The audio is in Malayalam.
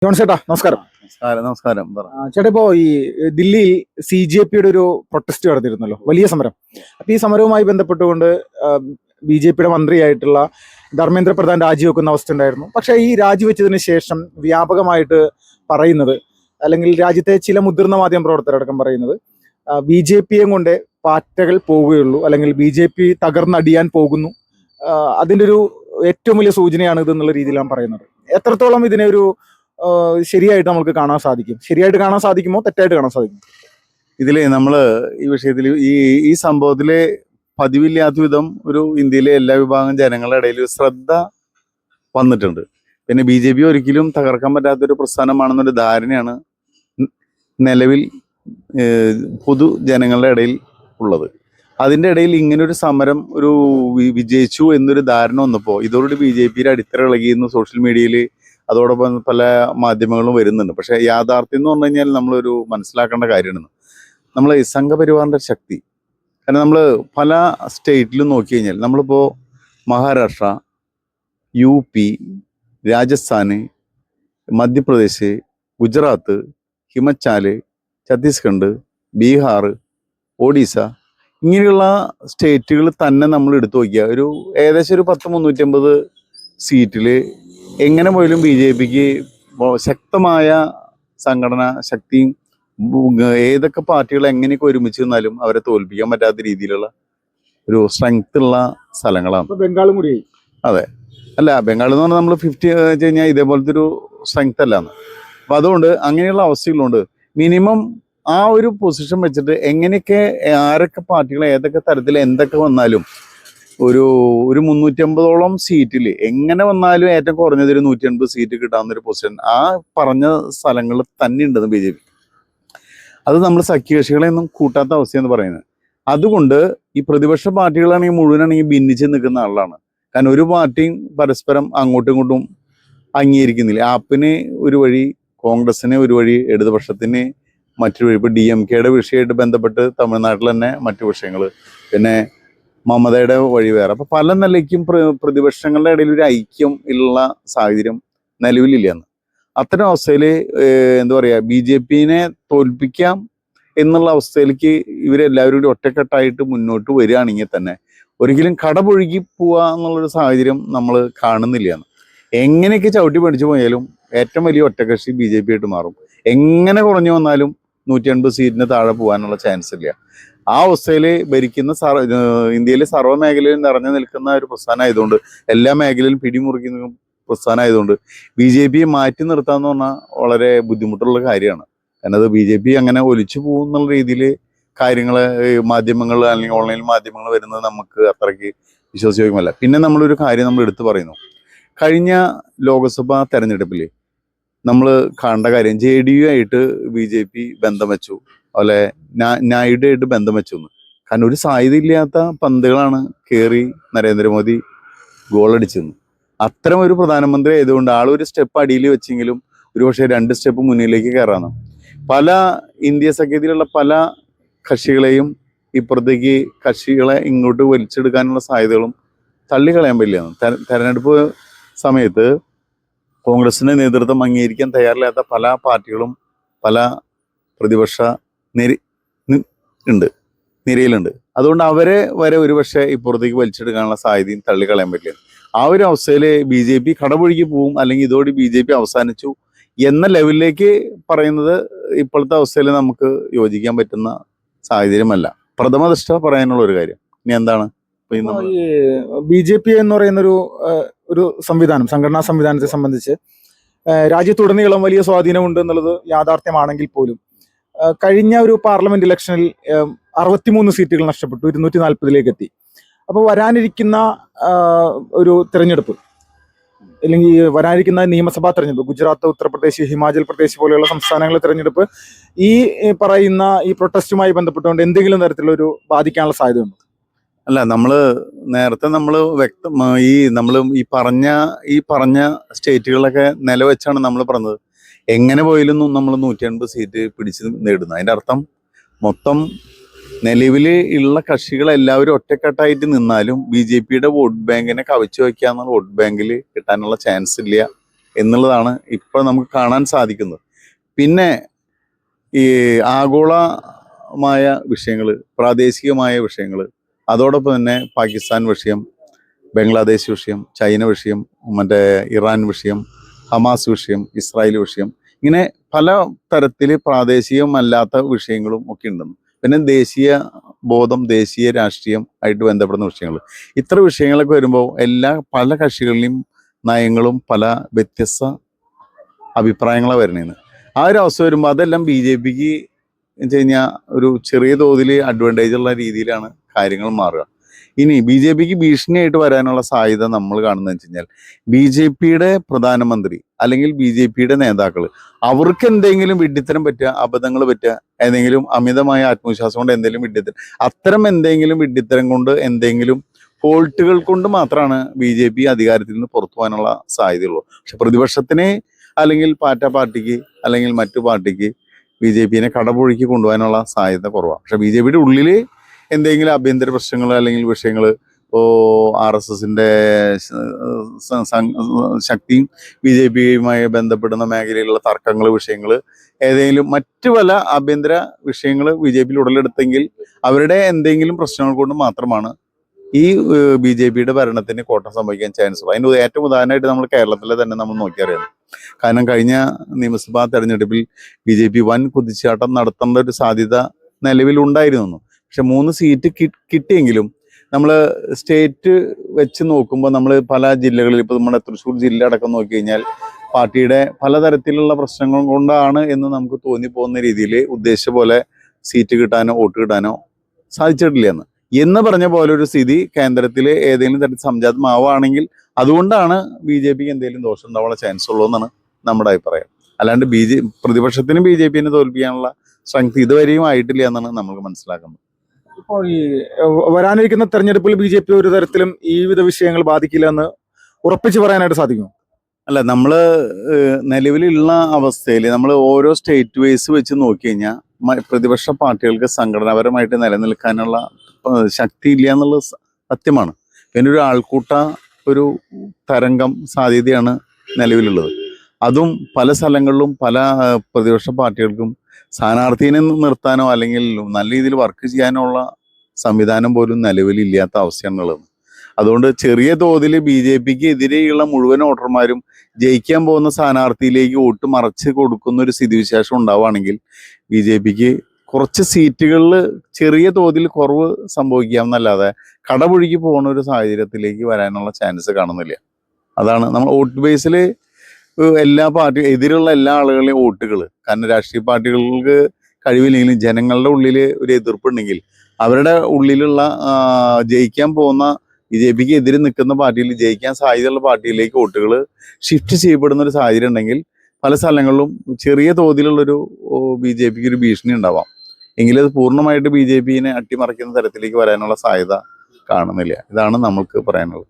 ജോൺ ചേട്ടാ നമസ്കാരം. നമസ്കാരം. ചേട്ടാ, ഇപ്പോ ഈ ദില്ലിയിൽ CJP ഒരു പ്രൊട്ടസ്റ്റ് നടത്തിയിരുന്നല്ലോ, വലിയ സമരം. അപ്പൊ ഈ സമരവുമായി ബന്ധപ്പെട്ടുകൊണ്ട് BJP മന്ത്രിയായിട്ടുള്ള ധർമ്മേന്ദ്ര പ്രധാൻ രാജിവെക്കുന്ന അവസ്ഥ ഉണ്ടായിരുന്നു. പക്ഷെ ഈ രാജിവെച്ചതിന് ശേഷം വ്യാപകമായിട്ട് പറയുന്നത്, അല്ലെങ്കിൽ രാജ്യത്തെ ചില മുതിർന്ന മാധ്യമ പ്രവർത്തകരടക്കം പറയുന്നത്, BJP കൊണ്ട് പാറ്റകൾ പോവുകയുള്ളൂ, അല്ലെങ്കിൽ BJP തകർന്നടിയാൻ പോകുന്നു, അതിൻ്റെ ഒരു ഏറ്റവും വലിയ സൂചനയാണ് ഇതെന്നുള്ള രീതിയിലാണ് പറയുന്നത്. എത്രത്തോളം ഇതിനെ ഒരു ശരിയായിട്ട് നമുക്ക് കാണാൻ സാധിക്കും? ശരിയായിട്ട് കാണാൻ സാധിക്കുമോ, തെറ്റായിട്ട് കാണാൻ സാധിക്കുമോ? ഇതില് നമ്മള് ഈ വിഷയത്തിൽ ഈ സംഭവത്തില് പതിവില്ലാത്ത വിധം ഒരു ഇന്ത്യയിലെ എല്ലാ വിഭാഗം ജനങ്ങളുടെ ഇടയിൽ ശ്രദ്ധ വന്നിട്ടുണ്ട്. പിന്നെ BJP ഒരിക്കലും തകർക്കാൻ പറ്റാത്തൊരു പ്രസ്ഥാനമാണെന്നൊരു ധാരണയാണ് നിലവിൽ പൊതുജനങ്ങളുടെ ഇടയിൽ ഉള്ളത്. അതിൻ്റെ ഇടയിൽ ഇങ്ങനൊരു സമരം വിജയിച്ചു എന്നൊരു ധാരണ വന്നപ്പോൾ ഇതോടുകൂടി BJPയുടെ അടിത്തറ ഇളകിയെന്ന് സോഷ്യൽ മീഡിയയിൽ അതോടൊപ്പം പല മാധ്യമങ്ങളും വരുന്നുണ്ട്. പക്ഷെ യാഥാർത്ഥ്യം എന്ന് പറഞ്ഞു കഴിഞ്ഞാൽ നമ്മളൊരു മനസ്സിലാക്കേണ്ട കാര്യമാണ്, നമ്മൾ ഈ സംഘപരിവാറിൻ്റെ ശക്തി. കാരണം നമ്മൾ പല സ്റ്റേറ്റിലും നോക്കി കഴിഞ്ഞാൽ, നമ്മളിപ്പോൾ മഹാരാഷ്ട്ര, UP, രാജസ്ഥാന്, മധ്യപ്രദേശ്, ഗുജറാത്ത്, ഹിമാചൽ, ഛത്തീസ്ഗഡ്, ബീഹാർ, ഒഡീസ, ഇങ്ങനെയുള്ള സ്റ്റേറ്റുകൾ തന്നെ നമ്മൾ എടുത്തു നോക്കിയാൽ ഏകദേശം ഒരു 350 സീറ്റിൽ എങ്ങനെ പോയാലും BJPക്ക് ശക്തമായ സംഘടന ശക്തിയും ഏതൊക്കെ പാർട്ടികൾ എങ്ങനെയൊക്കെ ഒരുമിച്ച് നിന്നാലും അവരെ തോൽപ്പിക്കാൻ പറ്റാത്ത രീതിയിലുള്ള ഒരു സ്ട്രെങ്ത് ഉള്ള സ്ഥലങ്ങളാണ്. ബംഗാളും കൂടി. അതെ, അല്ല ബംഗാൾ എന്ന് പറഞ്ഞാൽ നമ്മൾ 50 വെച്ച് കഴിഞ്ഞാൽ ഇതേപോലത്തെ ഒരു സ്ട്രെങ്ത് അല്ലാന്ന്. അപ്പം അതുകൊണ്ട് അങ്ങനെയുള്ള അവസ്ഥകളുണ്ട്. മിനിമം ആ ഒരു പൊസിഷൻ വെച്ചിട്ട് എങ്ങനെയൊക്കെ ആരൊക്കെ പാർട്ടികൾ ഏതൊക്കെ തരത്തിൽ എന്തൊക്കെ വന്നാലും ഒരു 350ഓളം സീറ്റിൽ എങ്ങനെ വന്നാലും ഏറ്റവും കുറഞ്ഞത് ഒരു 180 സീറ്റ് കിട്ടാവുന്നൊരു പൊസിഷൻ ആ പറഞ്ഞ സ്ഥലങ്ങളിൽ തന്നെ ഉണ്ടെന്ന് BJP. അത് നമ്മൾ സഖ്യകക്ഷികളെയൊന്നും കൂട്ടാത്ത അവസ്ഥയെന്ന് പറയുന്നത്. അതുകൊണ്ട് ഈ പ്രതിപക്ഷ പാർട്ടികളാണെങ്കിൽ മുഴുവനാണെങ്കിൽ ഭിന്നിച്ച് നിൽക്കുന്ന ആളാണ്. കാരണം ഒരു പാർട്ടിയും പരസ്പരം അങ്ങോട്ടും ഇങ്ങോട്ടും അംഗീകരിക്കുന്നില്ല. ആപ്പിന് ഒരു വഴി, കോൺഗ്രസിന് ഒരു വഴി, ഇടതുപക്ഷത്തിന് മറ്റൊരു വഴി. ഇപ്പോൾ DMKയുടെ വിഷയമായിട്ട് ബന്ധപ്പെട്ട് തമിഴ്നാട്ടിൽ തന്നെ മറ്റു വിഷയങ്ങൾ, പിന്നെ മമതയുടെ വഴി വേറെ. അപ്പം പല നിലയ്ക്കും പ്രതിപക്ഷങ്ങളുടെ ഇടയിൽ ഒരു ഐക്യം ഉള്ള സാഹചര്യം നിലവിലില്ലെന്ന്. അത്തരം അവസ്ഥയിൽ എന്താ പറയുക, BJPനെ തോൽപ്പിക്കാം എന്നുള്ള അവസ്ഥയിലേക്ക് ഇവരെല്ലാവരും കൂടി ഒറ്റക്കെട്ടായിട്ട് മുന്നോട്ട് വരികയാണെങ്കിൽ തന്നെ ഒരിക്കലും കടപൊഴുകി പോവുക എന്നുള്ളൊരു സാഹചര്യം നമ്മൾ കാണുന്നില്ലയെന്ന്. എങ്ങനെയൊക്കെ ചവിട്ടി പഠിച്ചു പോയാലും ഏറ്റവും വലിയ ഒറ്റക്കക്ഷി BJP ആയിട്ട് മാറും. എങ്ങനെ കുറഞ്ഞു വന്നാലും 180 സീറ്റിന് താഴെ പോകാനുള്ള ചാൻസ് ഇല്ല. ആ അവസ്ഥയിൽ ഭരിക്കുന്ന ഇന്ത്യയിലെ സർവ്വ മേഖലയിലും നിറഞ്ഞു നിൽക്കുന്ന ഒരു പ്രസ്ഥാനമായതുകൊണ്ട്, എല്ലാ മേഖലയിലും പിടിമുറിക്കുന്ന പ്രസ്ഥാനമായതുകൊണ്ട് BJPയെ മാറ്റി നിർത്താന്ന് പറഞ്ഞാൽ വളരെ ബുദ്ധിമുട്ടുള്ള കാര്യമാണ്. കാരണം അത് BJP അങ്ങനെ ഒലിച്ചു പോകുന്നുള്ള രീതിയിൽ കാര്യങ്ങൾ മാധ്യമങ്ങൾ അല്ലെങ്കിൽ ഓൺലൈൻ മാധ്യമങ്ങൾ വരുന്നത് നമുക്ക് അത്രയ്ക്ക് വിശ്വസിയോഗ്യമല്ല. പിന്നെ നമ്മളൊരു കാര്യം നമ്മൾ എടുത്തു പറയുന്നു, കഴിഞ്ഞ ലോക്സഭാ തെരഞ്ഞെടുപ്പിൽ നമ്മൾ കാണേണ്ട കാര്യം, JDU ആയിട്ട് BJP ബന്ധം വെച്ചു, അതുപോലെ നായിഡു ആയിട്ട് ബന്ധം വെച്ചു. കാരണം ഒരു സാധ്യതയില്ലാത്ത പന്തുകളാണ് കയറി നരേന്ദ്രമോദി ഗോളടിച്ചെന്ന്. അത്തരം ഒരു പ്രധാനമന്ത്രി ആയതുകൊണ്ട് ആളൊരു സ്റ്റെപ്പ് അടിയിൽ വെച്ചെങ്കിലും ഒരുപക്ഷെ 2 സ്റ്റെപ്പ് മുന്നിലേക്ക് കയറാന്ന്. പല ഇന്ത്യ സഖ്യത്തിലുള്ള പല കക്ഷികളെയും ഇപ്പുറത്തേക്ക് കക്ഷികളെ ഇങ്ങോട്ട് വലിച്ചെടുക്കാനുള്ള സാധ്യതകളും തള്ളിക്കളയാൻ പറ്റില്ല. തെരഞ്ഞെടുപ്പ് സമയത്ത് കോൺഗ്രസിന്റെ നേതൃത്വം അംഗീകരിക്കാൻ തയ്യാറില്ലാത്ത പല പാർട്ടികളും പല പ്രതിപക്ഷ നിരയിലുണ്ട്. അതുകൊണ്ട് അവരെ വരെ ഒരുപക്ഷെ ഇപ്പുറത്തേക്ക് വലിച്ചെടുക്കാനുള്ള സാധ്യതയും തള്ളിക്കളയാൻ പറ്റില്ല. ആ ഒരു അവസ്ഥയിൽ BJP കടപൊഴുകി പോവും, അല്ലെങ്കിൽ ഇതോടെ BJP അവസാനിച്ചു എന്ന ലെവലിലേക്ക് പറയുന്നത് ഇപ്പോഴത്തെ അവസ്ഥയിൽ നമുക്ക് യോജിക്കാൻ പറ്റുന്ന സാഹചര്യമല്ല. പ്രഥമ ദൃഷ്ട പറയാനുള്ള ഒരു കാര്യം. ഇനി എന്താണ് ഈ BJP എന്ന് പറയുന്ന ഒരു സംവിധാനം, സംഘടനാ സംവിധാനത്തെ സംബന്ധിച്ച് രാജ്യത്തുടനീളം വലിയ സ്വാധീനമുണ്ട് എന്നുള്ളത് യാഥാർത്ഥ്യമാണെങ്കിൽ പോലും കഴിഞ്ഞ ഒരു പാർലമെന്റ് ഇലക്ഷനിൽ 63 സീറ്റുകൾ നഷ്ടപ്പെട്ടു, 240 എത്തി. അപ്പോൾ വരാനിരിക്കുന്ന ഒരു തെരഞ്ഞെടുപ്പ്, അല്ലെങ്കിൽ വരാനിരിക്കുന്ന നിയമസഭാ തെരഞ്ഞെടുപ്പ്, ഗുജറാത്ത്, ഉത്തർപ്രദേശ്, ഹിമാചൽ പ്രദേശ് പോലെയുള്ള സംസ്ഥാനങ്ങളിലെ തെരഞ്ഞെടുപ്പ് ഈ പറയുന്ന ഈ പ്രൊട്ടസ്റ്റുമായി ബന്ധപ്പെട്ടുകൊണ്ട് എന്തെങ്കിലും തരത്തിലൊരു ബാധിക്കാനുള്ള സാധ്യതയുണ്ട്? അല്ല, നമ്മൾ നേരത്തെ നമ്മൾ നമ്മൾ ഈ പറഞ്ഞ സ്റ്റേറ്റുകളൊക്കെ നിലവെച്ചാണ് നമ്മൾ പറഞ്ഞത്. എങ്ങനെ പോയാലും നമ്മൾ 180 സീറ്റ് പിടിച്ച് നേടുന്നു. അതിൻ്റെ അർത്ഥം മൊത്തം നിലവിൽ ഉള്ള കക്ഷികളെല്ലാവരും ഒറ്റക്കെട്ടായിട്ട് നിന്നാലും BJPയുടെ വോട്ട് ബാങ്കിനെ കവച്ചു വയ്ക്കാന്നുള്ള വോട്ട് ബാങ്കിൽ കിട്ടാനുള്ള ചാൻസ് ഇല്ല എന്നുള്ളതാണ് ഇപ്പോൾ നമുക്ക് കാണാൻ സാധിക്കുന്നത്. പിന്നെ ഈ ആഗോളമായ വിഷയങ്ങൾ, പ്രാദേശികമായ വിഷയങ്ങൾ, അതോടൊപ്പം തന്നെ പാകിസ്ഥാൻ വിഷയം, ബംഗ്ലാദേശ് വിഷയം, ചൈന വിഷയം, മറ്റേ ഇറാൻ വിഷയം, ഹമാസ് വിഷയം, ഇസ്രായേൽ വിഷയം, ഇങ്ങനെ പല തരത്തിൽ പ്രാദേശികമല്ലാത്ത വിഷയങ്ങളും ഒക്കെ ഉണ്ടെന്ന്. പിന്നെ ദേശീയ ബോധം, ദേശീയ രാഷ്ട്രീയം ആയിട്ട് ബന്ധപ്പെടുന്ന വിഷയങ്ങൾ, ഇത്ര വിഷയങ്ങളൊക്കെ വരുമ്പോൾ പല കക്ഷികളിലെയും നയങ്ങളും പല വ്യത്യസ്ത അഭിപ്രായങ്ങളാണ് വരുന്നതെന്ന്. ആ ഒരു അവസ്ഥ വരുമ്പോൾ അതെല്ലാം ബി ജെ പിക്ക് എന്ന് വെച്ച് കഴിഞ്ഞാൽ ഒരു ചെറിയ തോതിൽ അഡ്വാൻറ്റേജ് ഉള്ള രീതിയിലാണ് കാര്യങ്ങൾ മാറുക. ഇനി ബി ജെ പിക്ക് ഭീഷണിയായിട്ട് വരാനുള്ള സാധ്യത നമ്മൾ കാണുന്നത് വെച്ച് കഴിഞ്ഞാൽ, ബി ജെ പിയുടെ പ്രധാനമന്ത്രി അല്ലെങ്കിൽ ബി ജെ പിയുടെ നേതാക്കൾ, അവർക്ക് എന്തെങ്കിലും വിഡ്ഢിത്തരം പറ്റുക, അബദ്ധങ്ങൾ പറ്റുക, ഏതെങ്കിലും അമിതമായ ആത്മവിശ്വാസം കൊണ്ട് എന്തെങ്കിലും വിഡ്ഢിത്തരം, അത്തരം എന്തെങ്കിലും വിഡ്ഢിത്തരം കൊണ്ട്, എന്തെങ്കിലും ഫോൾട്ടുകൾ കൊണ്ട് മാത്രമാണ് ബി ജെ പി അധികാരത്തിൽ നിന്ന് പുറത്തു പോകാനുള്ള സാധ്യതയുള്ളൂ. പക്ഷെ പ്രതിപക്ഷത്തിന് അല്ലെങ്കിൽ പാർട്ടിക്ക് അല്ലെങ്കിൽ മറ്റു പാർട്ടിക്ക് ബി ജെ പിനെ കടപുഴക്കി കൊണ്ടുപോകാനുള്ള സാധ്യത കുറവാണ്. പക്ഷെ ബി ജെ പിയുടെ ഉള്ളിൽ എന്തെങ്കിലും ആഭ്യന്തര പ്രശ്നങ്ങൾ അല്ലെങ്കിൽ വിഷയങ്ങൾ, ഇപ്പോൾ ആർ എസ് എസിൻ്റെ ശക്തിയും ബി ജെ പിയുമായി ബന്ധപ്പെടുന്ന മേഖലയിലുള്ള തർക്കങ്ങൾ, വിഷയങ്ങൾ, ഏതെങ്കിലും മറ്റു പല ആഭ്യന്തര വിഷയങ്ങൾ ബി ജെ പിയിൽ ഉടലെടുത്തെങ്കിൽ അവരുടെ എന്തെങ്കിലും പ്രശ്നങ്ങൾ കൊണ്ട് മാത്രമാണ് ഈ ബി ജെ പിയുടെ ഭരണത്തിന് കോട്ടം സംഭവിക്കാൻ ചാൻസ് ഉള്ളത്. അതിന് ഏറ്റവും ഉദാഹരണമായിട്ട് നമ്മൾ കേരളത്തിലെ തന്നെ നമ്മൾ നോക്കിയറിയാം. കാരണം കഴിഞ്ഞ നിയമസഭാ തെരഞ്ഞെടുപ്പിൽ ബി ജെ പി വൻ കുതിച്ചാട്ടം നടത്തേണ്ട ഒരു സാധ്യത നിലവിലുണ്ടായിരുന്നു. പക്ഷെ 3 സീറ്റ് കിട്ടിയെങ്കിലും നമ്മൾ സ്റ്റേറ്റ് വെച്ച് നോക്കുമ്പോൾ നമ്മൾ പല ജില്ലകളിൽ, ഇപ്പോൾ നമ്മുടെ തൃശ്ശൂർ ജില്ല അടക്കം നോക്കി കഴിഞ്ഞാൽ പാർട്ടിയുടെ പലതരത്തിലുള്ള പ്രശ്നങ്ങൾ കൊണ്ടാണ് എന്ന് നമുക്ക് തോന്നിപ്പോകുന്ന രീതിയിൽ ഉദ്ദേശിച്ച പോലെ സീറ്റ് കിട്ടാനോ വോട്ട് കിട്ടാനോ സാധിച്ചിട്ടില്ല എന്ന് പറഞ്ഞ പോലെ ഒരു സ്ഥിതി കേന്ദ്രത്തിൽ ഏതെങ്കിലും തരത്തിൽ സംജാതമാവുകയാണെങ്കിൽ അതുകൊണ്ടാണ് ബി ജെ പിക്ക് എന്തെങ്കിലും ദോഷം ഉണ്ടാവാനുള്ള ചാൻസ് ഉള്ളൂ എന്നാണ് നമ്മുടെ അഭിപ്രായം. അല്ലാണ്ട് പ്രതിപക്ഷത്തിന് ബി ജെ പിനെ തോൽപ്പിക്കാനുള്ള സ്ട്രെങ്ത് ഇതുവരെയും ആയിട്ടില്ല എന്നാണ് നമുക്ക് മനസ്സിലാക്കുന്നത്. ഇപ്പോൾ ഈ വരാനിരിക്കുന്ന തെരഞ്ഞെടുപ്പിൽ ബി ജെ പി ഒരു തരത്തിലും ഈ വിധ വിഷയങ്ങൾ ബാധിക്കില്ല എന്ന് ഉറപ്പിച്ച് പറയാനായിട്ട് സാധിക്കുമോ? അല്ല, നമ്മൾ നിലവിലുള്ള അവസ്ഥയിൽ നമ്മൾ ഓരോ സ്റ്റേറ്റ് വൈസ് വെച്ച് നോക്കി കഴിഞ്ഞാൽ പ്രതിപക്ഷ പാർട്ടികൾക്ക് സംഘടനാപരമായിട്ട് നിലനിൽക്കാനുള്ള ശക്തി ഇല്ല എന്നുള്ളത് സത്യമാണ്. പിന്നെ ഒരു ആൾക്കൂട്ട ഒരു തരംഗം സാധ്യതയാണ് നിലവിലുള്ളത്. അതും പല സ്ഥലങ്ങളിലും പല പ്രതിപക്ഷ പാർട്ടികൾക്കും സ്ഥാനാർത്ഥിനെ നിർത്താനോ അല്ലെങ്കിൽ നല്ല രീതിയിൽ വർക്ക് ചെയ്യാനോ ഉള്ള സംവിധാനം പോലും നിലവിലില്ലാത്ത അവസ്ഥയാണുള്ളത്. അതുകൊണ്ട് ചെറിയ തോതിൽ ബി ജെ പിക്ക് എതിരെയുള്ള മുഴുവൻ വോട്ടർമാരും ജയിക്കാൻ പോകുന്ന സ്ഥാനാർത്ഥിയിലേക്ക് വോട്ട് മറച്ച് കൊടുക്കുന്ന ഒരു സ്ഥിതിവിശേഷം ഉണ്ടാവുകയാണെങ്കിൽ ബി ജെ പിക്ക് കുറച്ച് സീറ്റുകളിൽ ചെറിയ തോതിൽ കുറവ് സംഭവിക്കാമെന്നല്ലാതെ കടപുഴകി പോകുന്ന ഒരു സാഹചര്യത്തിലേക്ക് വരാനുള്ള ചാൻസ് കാണുന്നില്ല. അതാണ് നമ്മൾ വോട്ട് ബേസിൽ എല്ലാ എതിരുള്ള എല്ലാ ആളുകളെയും വോട്ടുകൾ, കാരണം രാഷ്ട്രീയ പാർട്ടികൾക്ക് കഴിവില്ലെങ്കിലും ജനങ്ങളുടെ ഉള്ളിൽ ഒരു എതിർപ്പുണ്ടെങ്കിൽ അവരുടെ ഉള്ളിലുള്ള ജയിക്കാൻ പോകുന്ന ബി ജെ പിക്ക് എതിരെ നിൽക്കുന്ന പാർട്ടിയിൽ ജയിക്കാൻ സാധ്യതയുള്ള പാർട്ടിയിലേക്ക് വോട്ടുകൾ ഷിഫ്റ്റ് ചെയ്യപ്പെടുന്ന ഒരു സാഹചര്യം ഉണ്ടെങ്കിൽ പല സ്ഥലങ്ങളിലും ചെറിയ തോതിലുള്ളൊരു ബി ജെ പിക്ക് ഒരു ഭീഷണി ഉണ്ടാവാം. എങ്കിലും അത് പൂർണ്ണമായിട്ട് ബി ജെ പിനെ അട്ടിമറിക്കുന്ന തരത്തിലേക്ക് വരാനുള്ള സാധ്യത കാണുന്നില്ല. ഇതാണ് നമുക്ക് പറയാനുള്ളത്.